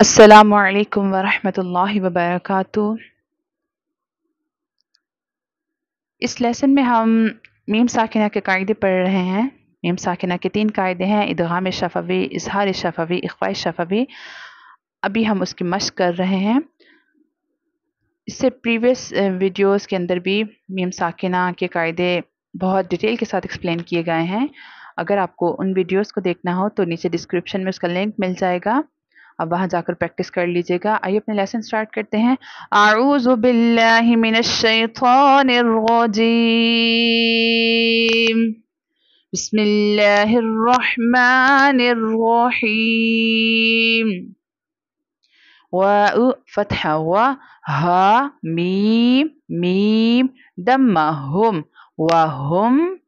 अस्सलामु अलैकुम वरहमतुल्लाहि वबरकातुहू। इस लेसन में हम मीम साकिना के कायदे पढ़ रहे हैं। मीम साकिना के 3 कायदे हैं: इदगाम शफवी, इज़हार शफवी, इख्फा शफवी। अभी हम उसकी मश्क कर रहे हैं। इससे प्रीवियस वीडियोस के अंदर भी मीम साकिना के कायदे बहुत डिटेल के साथ एक्सप्लेन किए गए हैं। अगर आपको उन वीडियोस को देखना हो तो नीचे डिस्क्रिप्शन में उसका लिंक मिल जाएगा, अब वहाँ जाकर प्रैक्टिस कर लीजिएगा। आइए अपने लेसन स्टार्ट करते हैं। आऊज़ु बिल्लाहि मिनश शैतानिर रजीम, बिस्मिल्लाहिर रहमानिर रहीम। वाउ फतहा वा, हा मीम मीम दम्मा हुम, वहुम।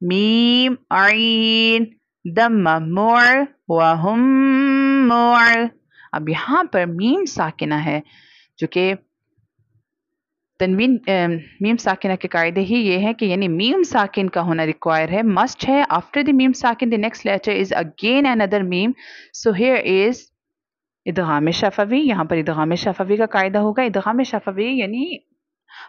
मीम आइन दम्मा मुर, वहुम मुर। अब यहाँ पर मीम साकिना है, जो कि तनवीन मीम साकिना के कायदे ही ये है कि यानी मीम साकिन का होना रिक्वायर है, मस्ट है। आफ्टर द मीम साकिन the next letter is again another मीम। सो हियर इज इदगाम शफवी। यहाँ पर इदगाम शफवी का कायदा होगा। इदगाम शफवी यानी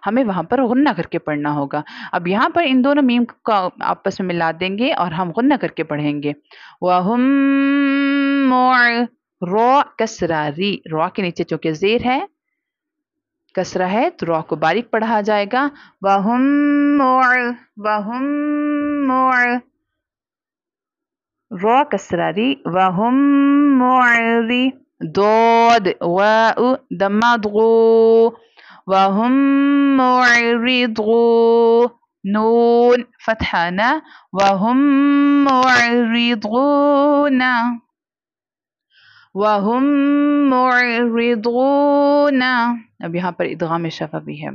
हमें वहाँ पर गुन्ना करके पढ़ना होगा। अब यहाँ पर इन दोनों मीम को आपस में मिला देंगे और हम गुन्ना करके पढ़ेंगे। वहुम मुर, रॉ कसरा री, रॉ के नीचे चूंकि ज़ेर है, कसरा है, तो रॉ को बारीक पढ़ा जाएगा। वहुम मुर, वहुम मुर, रॉ कसरा री, वहुम मुरी। दोद वाउ दम्मा दगो, वहुम मुरिदू। नून फतहाना, वहुम मुरिदूना, वहुम मुरिदूना। अब यहाँ पर इदगाम शफवी है।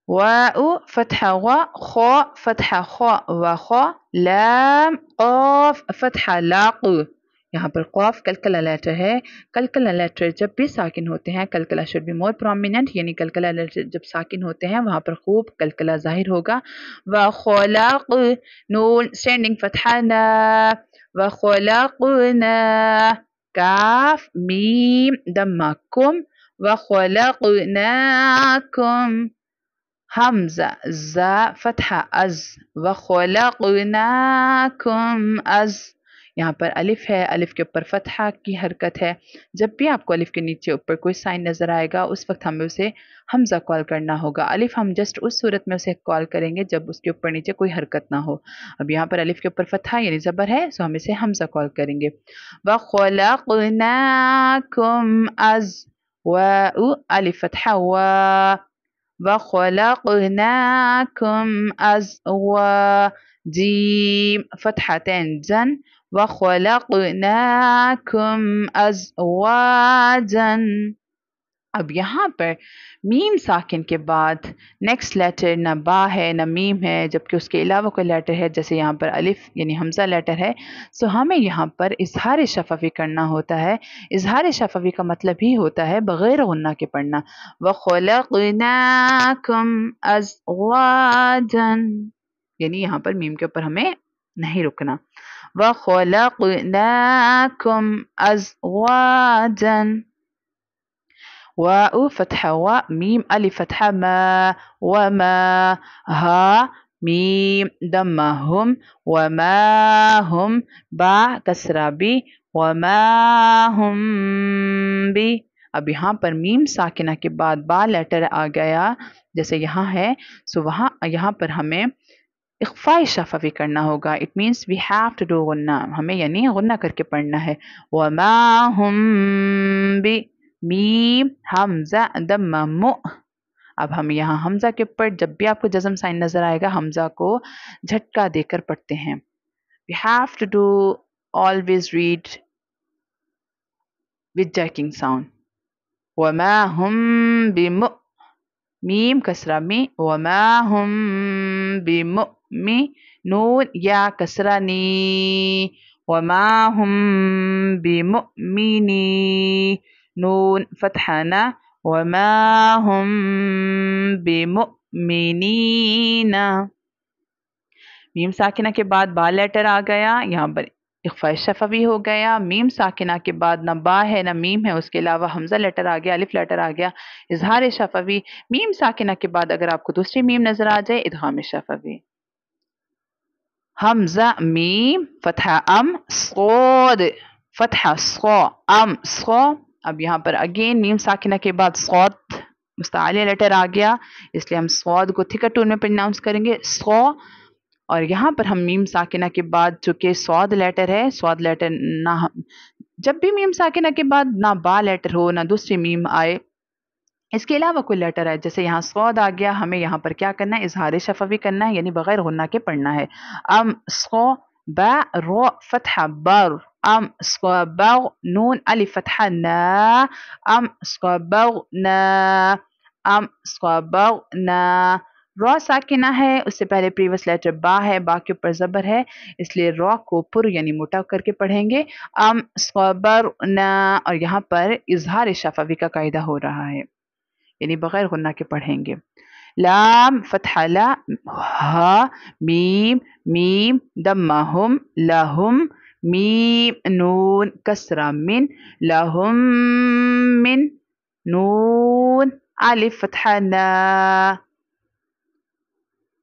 वाउ फतहा वा, खा फतहा खा व खा, लाम क़ाफ फतहा लाक़। यहाँ पर क़ाफ कलकला लेटर है। कलकला लेटर जब भी साकिन होते हैं, कलकला शुड बी मोर प्रोमिनेंट, यानी कलकला लेटर जब साकिन होते हैं वहाँ पर खूब कलकला जाहिर होगा। व खलाक़, नून स्टैंडिंग फतहा ना, व खलाक़ना। काफ मीम दम्मा कुम, व खलक़नाकुम। हमज़ा ज़ा फतहा अज़, व खलक़नाकुम अज़। यहाँ पर अलिफ है, अलिफ के ऊपर फतहा की हरकत है। जब भी आपको अलिफ के नीचे ऊपर कोई साइन नज़र आएगा उस वक्त हमें उसे हमज़ा कॉल करना होगा। अलिफ हम जस्ट उस सूरत में उसे कॉल करेंगे जब उसके ऊपर नीचे कोई हरकत ना हो। अब यहाँ पर अलिफ के ऊपर फतहा यानी ज़बर है, सो हम इसे हमज़ा कॉल करेंगे। व खलक़नाकुम अज़, वाउ अलिफ फतहा वा, वखलक़नाकुम अज़वाजीम फ़तहतैन जन, वखलक़नाकुम अज़वाजन। अब यहाँ पर मीम साकिन के बाद नेक्स्ट लेटर न बा है न मीम है, जबकि उसके अलावा कोई लेटर है, जैसे यहाँ पर अलिफ यानी हमज़ा लेटर है। सो हमें यहाँ पर इज़हार शफवी करना होता है। इज़हार शफवी का मतलब ही होता है बग़ैर गुन्ना के पढ़ना। व खलक़नाकुम अज़वाजन, यानी यहाँ पर मीम के ऊपर हमें नहीं रुकना। व खलक़नाकुम अज़वाजन। वाउ फतहा वा, मीम अलिफ फतहा मा, वमा। हा मीम दम्मा हुम, वमा हुम। बा कसरा बी, वमा हुम बी। अब यहाँ पर मीम साकिना के बाद बा लेटर आ गया जैसे यहाँ है, सो वहाँ यहाँ पर हमें इख्फा शफवी करना होगा। It means we have to do गुन्ना, हमें यानी गुन्ना करके पढ़ना है। वमा हुम बी, मीम हमज़ा दम्मा मु। अब हम यहाँ हमज़ा के ऊपर जब भी आपको जज़म साइन नज़र आएगा हमज़ा को झटका देकर पढ़ते हैं। We have to do always read with jacking sound. वमा हुम बिमु, मीम कसरा मी, वमा हुम बिमुमी। नून या कसरा नी, वमा हुम बिमुमिनी। नून फतहाना, वमा हुम बिमुमिनीना। मीम साकिना के बाद बा लेटर आ गया, यहाँ पर इख्फा शफवी हो गया। मीम साकिना के बाद ना बा है ना मीम है, उसके अलावा हमजा लेटर आ गया, अलिफ लेटर आ गया, इजहार शफवी। मीम साकिना के बाद अगर आपको दूसरी मीम नजर आ जाए, इदगाम शफवी। हमजा मीम फतहा अम सोद, फतहा सो अम सो। अब यहाँ पर अगेन मीम साकिना के बाद सौद मुस्तालिया लेटर आ गया, इसलिए हम सौद को थिकर टून में प्रोनाउंस करेंगे सो। और यहाँ पर हम मीम साकिना के बाद चूंकि सौद लेटर है, सौद लेटर ना, जब भी मीम साकिना के बाद ना बा लेटर हो ना दूसरी मीम आए, इसके अलावा कोई लेटर है, जैसे यहाँ सौद आ गया, हमें यहाँ पर क्या करना है, इजहार शफवी करना है, यानी बगैर गुन्ना के पढ़ना है। अम सो बा रो फतहा बर, अम सो बग नून अलिफ फतहा ना, अम सो बग ना, अम सो बग ना। रॉ साकिना है, उससे पहले प्रीवियस लेटर बा है, बा के ऊपर जबर है, इसलिए रॉ को पुर यानी मोटा करके पढ़ेंगे, अम सबर ना। और यहाँ पर इजहार शफवी का कायदा हो रहा है, यानी बगैर गुन्ना के पढ़ेंगे। लाम फतहा ला, हा मीम मीम दम्मा हुम लहुम, मीम नून कसरा मिन लहुम मिन, नून अलिफ फतहा ना।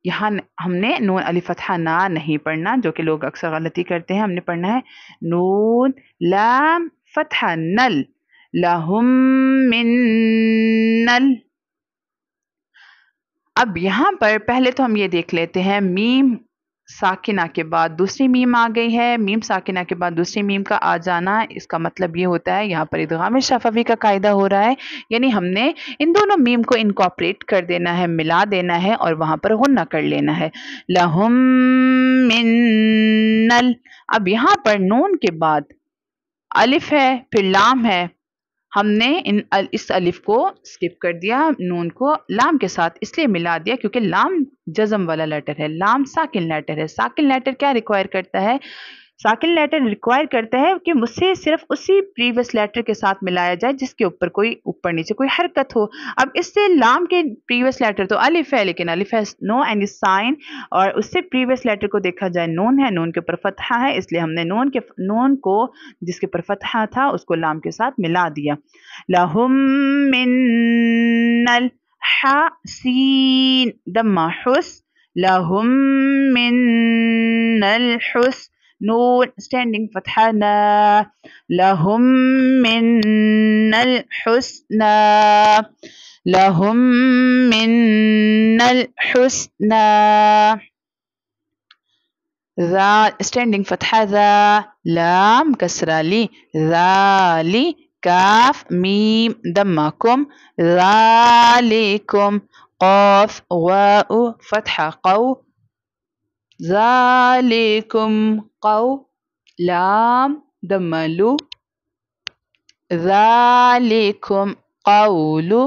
यहाँ हमने नून अलिफ फतहा ना नहीं पढ़ना, जो कि लोग अक्सर गलती करते हैं। हमने पढ़ना है नून लाम फतहा नल, लहुम मिन नल। अब यहाँ पर पहले तो हम ये देख लेते हैं, मीम साकिना के बाद दूसरी मीम आ गई है। मीम साकिना के बाद दूसरी मीम का आ जाना, इसका मतलब ये होता है यहाँ पर इदगाम शफवी का कायदा हो रहा है, यानी हमने इन दोनों मीम को इनकॉर्पोरेट कर देना है, मिला देना है और वहां पर गुन्ना कर लेना है। लहुम मिन्नल। अब यहाँ पर नून के बाद अलिफ है, फिर लाम है, हमने इस अलिफ को स्किप कर दिया, नून को लाम के साथ इसलिए मिला दिया क्योंकि लाम जज़म वाला लेटर है, लाम साकिन लेटर है। साकिन लेटर क्या रिक्वायर करता है, साकिन लेटर रिक्वायर करता है कि मुझसे सिर्फ उसी प्रीवियस लेटर के साथ मिलाया जाए जिसके ऊपर कोई ऊपर नीचे कोई हरकत हो। अब इससे लाम के प्रीवियस लेटर तो अलिफ है, लेकिन अलिफ है नो एनी साइन, और उससे प्रीवियस लेटर को देखा जाए नून है, नून के ऊपर फतहा है, इसलिए हमने नून को जिसके ऊपर फतहा था उसको लाम के साथ मिला दिया। लहुम मिन्नल हा सीन दम्मा हुस, लहुम मिन्नल हुस, नून स्टैंडिंग फतहा ना, लहुम मिन्नल हुस्ना, लहुम मिन्नल हुस्ना। स्टैंडिंग फतहा ज़ा, लाम कसरा ली, ज़ाली, काफ मीम दम्मा कुम, ज़ालिकुम, क़ाफ वाउ फतहा क़ौ, ज़ालिकुम क़ौ, लाम दम्मा लू, ज़ालिकुम क़ौलु,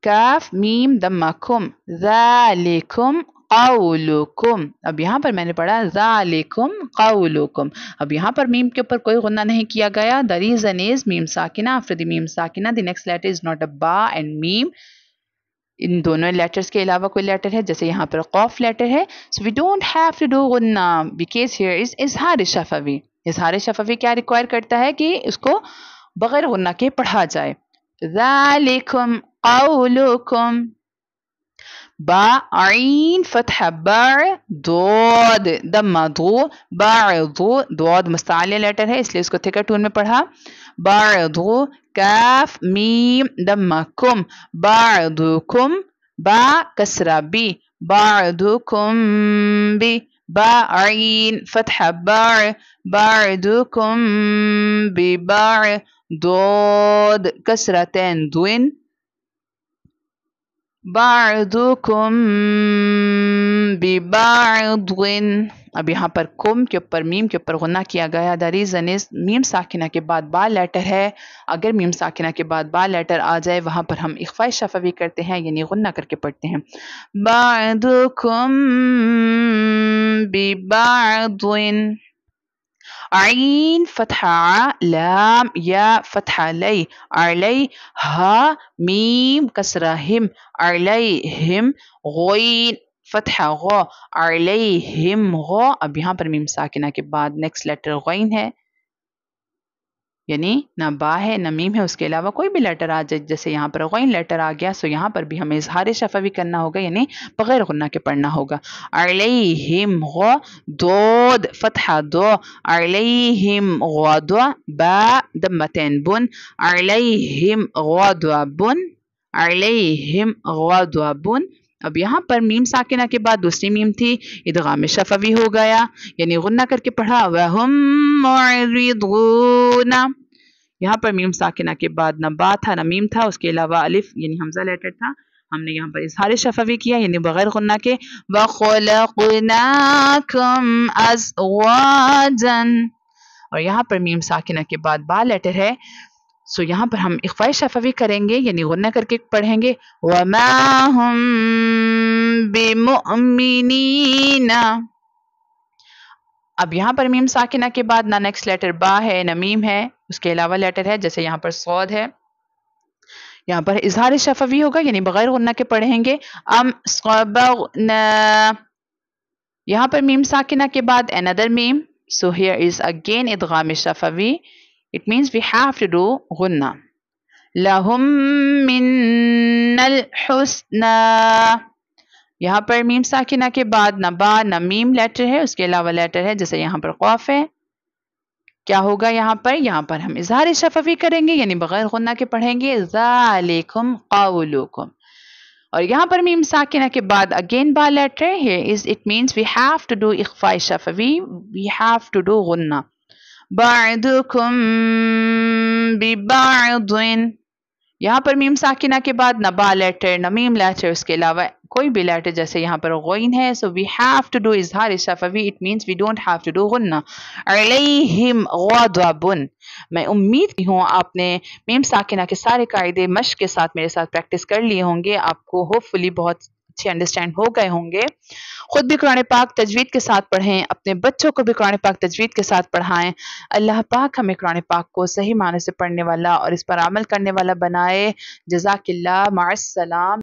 काफ मीम दम्मा कुम, ज़ालिकुम क़ौलुकुम। अब यहाँ पर मैंने पढ़ा ज़ालिकुम क़ौलुकुम। अब यहाँ पर मीम के ऊपर कोई गुन्ना नहीं किया गया। द रीज़न इज मीम साकिना, आफ्टर द मीम साकिना the next letter is not a बा एंड मीम। इन दोनों लेटर्स के अलावा कोई लेटर है, जैसे यहाँ पर क़ाफ लेटर है, so we don't have to do गुन्ना बिकॉज़ हियर इज इज़हार शफवी। इज़हार शफवी क्या रिक्वायर करता है कि उसको बगैर गुन्ना के पढ़ा जाए। ज़ालिकुम क़ौलुकुम, बा आइन फतहा बर, दोद दम्मा दो, बारदो, दोद मुस्तालिया लेटर है इसलिए इसको थिकर टून में पढ़ा, बारदो, काफ मीम दम्मा कुम, बारदुकुम, बा कसरा बी, बारदुकुम बी, बा आइन फतहा बर, बारदुकुम बी बार, दोद कसरतैन दुइन, बारदुकुम बिबारदुइन। अब यहाँ पर कुम के ऊपर मीम के ऊपर गुन्ना किया गया। द रीज़न इज मीम साकिना के बाद बा लेटर है, अगर मीम साकिना के बाद बा लेटर आ जाए वहाँ पर हम इख्फा शफवी करते हैं, यानी गुन्ना करके पढ़ते हैं। बारदुकुम बिबारदुइन, आइन फतहा लाम या फतहा लई, अरलई, हा मीम कसरा हिम, अरलई हिम, गोइन فتحہ غو علیہم غو. اب یہاں پر میم ساکنہ کے بعد نیکسٹ لیٹر غین ہے، یعنی نہ با ہے نہ میم ہے، اس کے علاوہ کوئی بھی لیٹر آ جائے، جیسے یہاں پر غین لیٹر آ گیا، سو یہاں پر بھی ہمیں اظہار شفوی کرنا ہوگا، یعنی بغیر غنہ کے پڑھنا ہوگا. علیہم غو دود فتحہ دو علیہم غدو با دمتین بن علیہم غضبن علیہم غضبن. اب یہاں پر میم ساکنہ کے بعد دوسری میم تھی، ادغام شفوی ہو گیا، یعنی غنہ کر کے پڑھا وَهُمْ مُعْرِضُونَ. یہاں پر میم ساکنہ کے بعد نہ با تھا نہ میم تھا، اس کے علاوہ الف یعنی حمزہ لیٹر تھا، ہم نے یہاں پر اظہار شفوی کیا یعنی بغیر غنہ کے. وَخَلَقْنَاكُمْ أَزْوَاجًا. اور یہاں پر میم ساکنہ کے بعد با لیٹر ہے، سو یہاں پر ہم اخفاء شفوی کریں گے یعنی غنہ کر کے پڑھیں گے وَمَا هُمْ بِمُؤْمِنِينَ. اب یہاں پر میم ساکنہ کے بعد نہ نیکسٹ لیٹر با ہے نہ میم ہے، اس کے علاوہ لیٹر ہے، جیسے یہاں پر صاد ہے، یہاں پر اظہار شفوی ہوگا یعنی بغیر غنہ کے پڑھیں گے ام صبغنا. یہاں پر میم ساکنہ کے بعد another meme, so here is again ادغام شفوی. It means we have to do غنہ. لَهُم مِّنَّ الْحُسْنَى. یہاں پر میم ساکنہ کے بعد نہ با نہ میم لیٹر ہے، اس کے علاوہ لیٹر ہے، جیسے یہاں پر قاف ہے. کیا ہوگا یہاں پر ہم اظہار شفوی کریں گے یعنی بغیر غنہ کے پڑھیں گے ذَلِكُمْ قَوْلُكُمْ. اور یہاں پر میم ساکنہ کے بعد again با letter here is it means we have to do اخفاء شفوی، we have to do غنہ. بَعْضُكُمْ بِبَعْضٍ. یہاں پر میم ساکنہ کے بعد نہ با لیٹر نہ میم لیٹر، اس کے علاوہ کوئی بھی لیٹر، جیسے یہاں پر غین ہے، so we have to do اظہار شفوی، it means we don't have to do غنہ. علیہم غضب. میں امید کی ہوں آپ نے میم ساکنہ کے سارے قاعدے مشق کے ساتھ میرے ساتھ پریکٹس کر لیے ہوں گے، آپ کو ہوپ فلی بہت اچھے انڈرسٹینڈ ہو گئے ہوں گے. خود بھی قرآن پاک تجوید کے ساتھ پڑھیں، اپنے بچوں کو بھی قرآن پاک تجوید کے ساتھ پڑھائیں. اللہ پاک ہمیں قرآن پاک کو صحیح معنی سے پڑھنے والا اور اس پر عمل کرنے والا بنائے. جزاک اللہ، مع السلام.